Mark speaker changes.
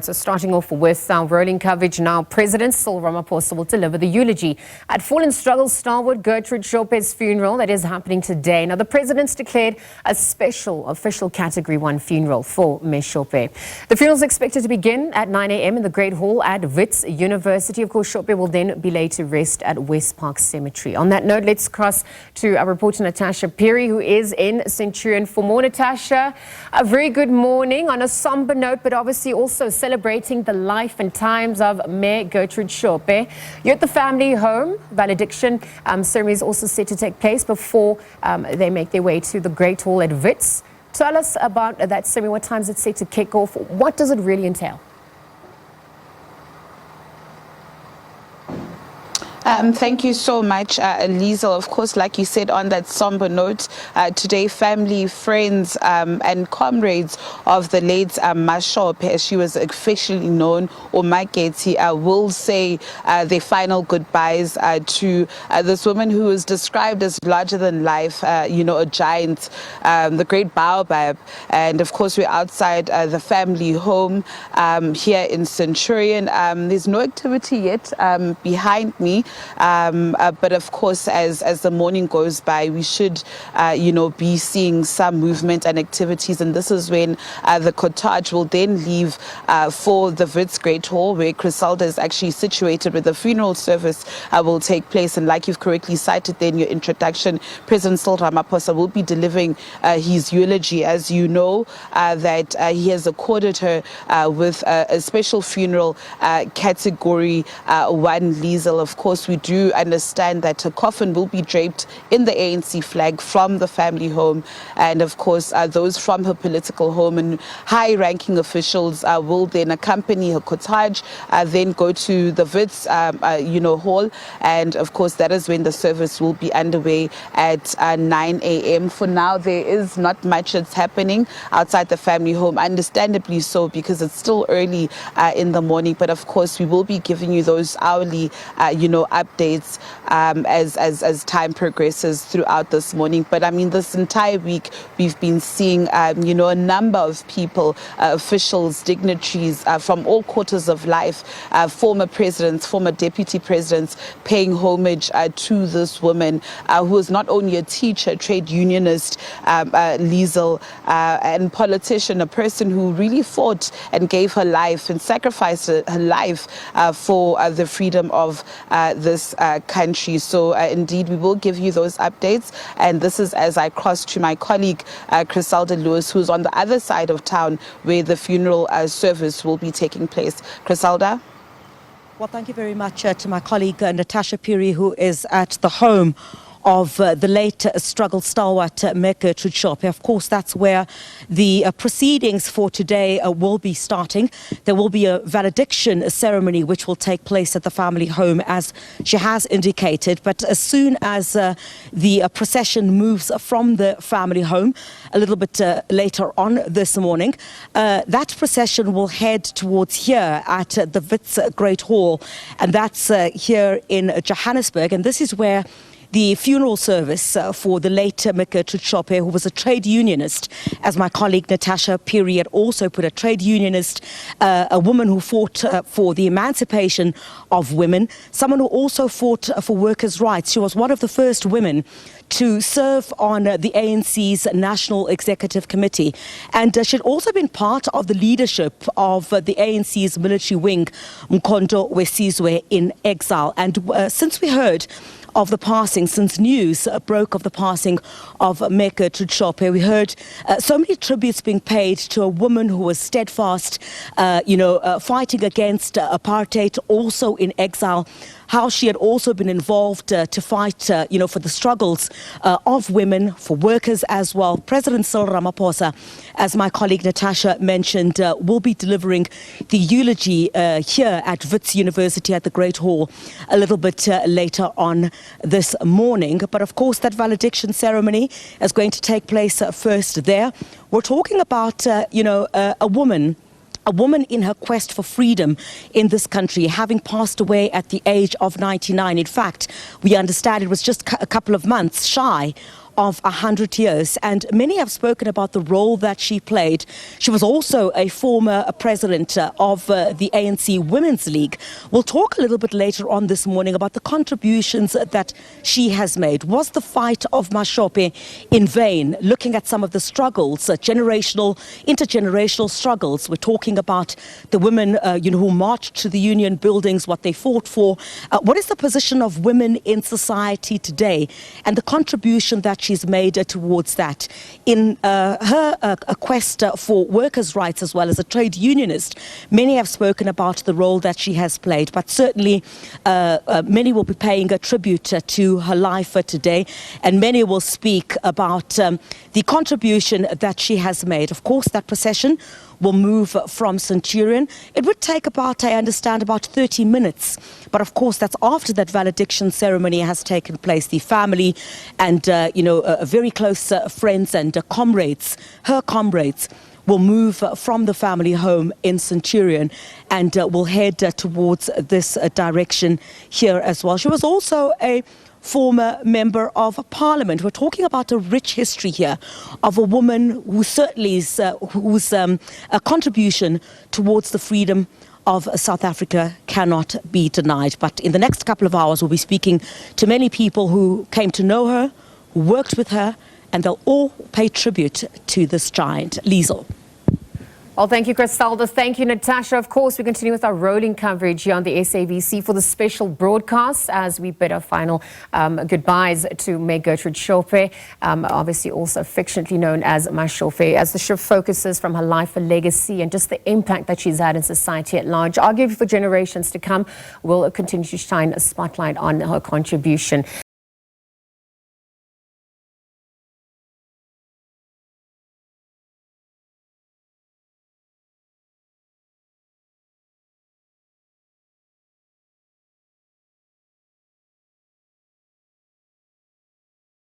Speaker 1: right, so starting off with our rolling coverage now, President Cyril Ramaphosa will deliver the eulogy at fallen struggle stalwart Gertrude Shope's funeral that is happening today. Now, the president's declared a special official Category 1 funeral for Ms. Shope. The funeral is expected to begin at 9 a.m. in the Great Hall at Wits University. Of course, Shope will then be laid to rest at West Park Cemetery. On that note, let's cross to our reporter Natasha Phiri, who is in Centurion for more. Natasha, a very good morning on a somber note, but obviously also celebrating the life and times of Mayor Gertrude Shope. You're at the family home. Valediction ceremony is also set to take place before they make their way to the Great Hall at Wits. Tell us about that ceremony. What time is it set to kick off? What does it really entail?
Speaker 2: Thank you so much, Liesel. Of course, like you said, on that somber note, today family, friends and comrades of the late Ms. Shope, as she was officially known, or Mageti, will say their final goodbyes to this woman who is described as larger than life, a giant, the great baobab. And of course, we're outside the family home here in Centurion. There's no activity yet behind me. But of course, as the morning goes by, we should, be seeing some movement and activities. And this is when the cortege will then leave for the Wits Great Hall, where Crisalda is actually situated, where the funeral service will take place. And like you've correctly cited there in your introduction, President Cyril Ramaphosa will be delivering his eulogy. As you know, that he has accorded her with a special funeral Category 1 Liesel. Of course, we do understand that a coffin will be draped in the ANC flag from the family home, and of course those from her political home and high-ranking officials will then accompany her cortege, then go to the Wits hall, and of course that is when the service will be underway at 9 a.m. For now, there is not much that's happening outside the family home, understandably so, because it's still early in the morning. But of course, we will be giving you those hourly updates as time progresses throughout this morning. But I mean, this entire week we've been seeing a number of people, officials, dignitaries from all quarters of life, former presidents, former deputy presidents, paying homage to this woman who is not only a teacher, trade unionist, Liesel, and politician, a person who really fought and gave her life and sacrificed her life for the freedom of this country. So indeed, we will give you those updates. And this is as I cross to my colleague, Crisalda Lewis, who's on the other side of town where the funeral service will be taking place. Crisalda?
Speaker 3: Well, thank you very much to my colleague, Natasha Phiri, who is at the home of the late struggle stalwart Mayor Gertrude Shope. Of course, that's where the proceedings for today will be starting. There will be a valediction ceremony which will take place at the family home, as she has indicated. But as soon as the procession moves from the family home a little bit later on this morning, that procession will head towards here at the Wits Great Hall, and that's here in Johannesburg. And this is where the funeral service for the late Mayor Gertrude Shope, who was a trade unionist, as my colleague Natasha Phiri had also put, a trade unionist, a woman who fought for the emancipation of women, someone who also fought for workers' rights. She was one of the first women to serve on the ANC's National Executive Committee. And she'd also been part of the leadership of the ANC's military wing, Mkhonto Wesizwe, in exile. And since we heard of the passing, since news broke of the passing of Mayor Gertrude Shope, we heard so many tributes being paid to a woman who was steadfast, fighting against apartheid, also in exile, how she had also been involved to fight, for the struggles of women, for workers as well. President Cyril Ramaphosa, as my colleague Natasha mentioned, will be delivering the eulogy here at Wits University at the Great Hall a little bit later on this morning. But of course, that valediction ceremony is going to take place first there. We're talking about, a woman in her quest for freedom in this country, having passed away at the age of 99. In fact, we understand it was just a couple of months shy of 100 years, and many have spoken about the role that she played. She was also a former president of the ANC Women's League. We'll talk a little bit later on this morning about the contributions that she has made. Was the fight of Mashope in vain? Looking at some of the struggles, intergenerational struggles. We're talking about the women who marched to the union buildings, what they fought for. What is the position of women in society today and the contribution that she's made towards that? In her quest for workers' rights as well as a trade unionist, many have spoken about the role that she has played, but certainly many will be paying a tribute to her life today, and many will speak about the contribution that she has made. Of course, that procession will move from Centurion. It would take about, I understand, about 30 minutes. But of course, that's after that valediction ceremony has taken place. The family and, very close friends and comrades, her comrades, will move from the family home in Centurion and will head towards this direction here as well. She was also a former member of parliament. We're talking about a rich history here of a woman who certainly is, whose contribution towards the freedom of South Africa cannot be denied. But in the next couple of hours, we'll be speaking to many people who came to know her, who worked with her, and they'll all pay tribute to this giant. Liesel.
Speaker 1: Well, thank you, Cristalda. Thank you, Natasha. Of course, we continue with our rolling coverage here on the SABC for the special broadcast as we bid our final goodbyes to Meg Gertrude Shope, obviously also affectionately known as Mashope, as the show focuses from her life, her legacy, and just the impact that she's had in society at large. Arguably for generations to come, we'll continue to shine a spotlight on her contribution.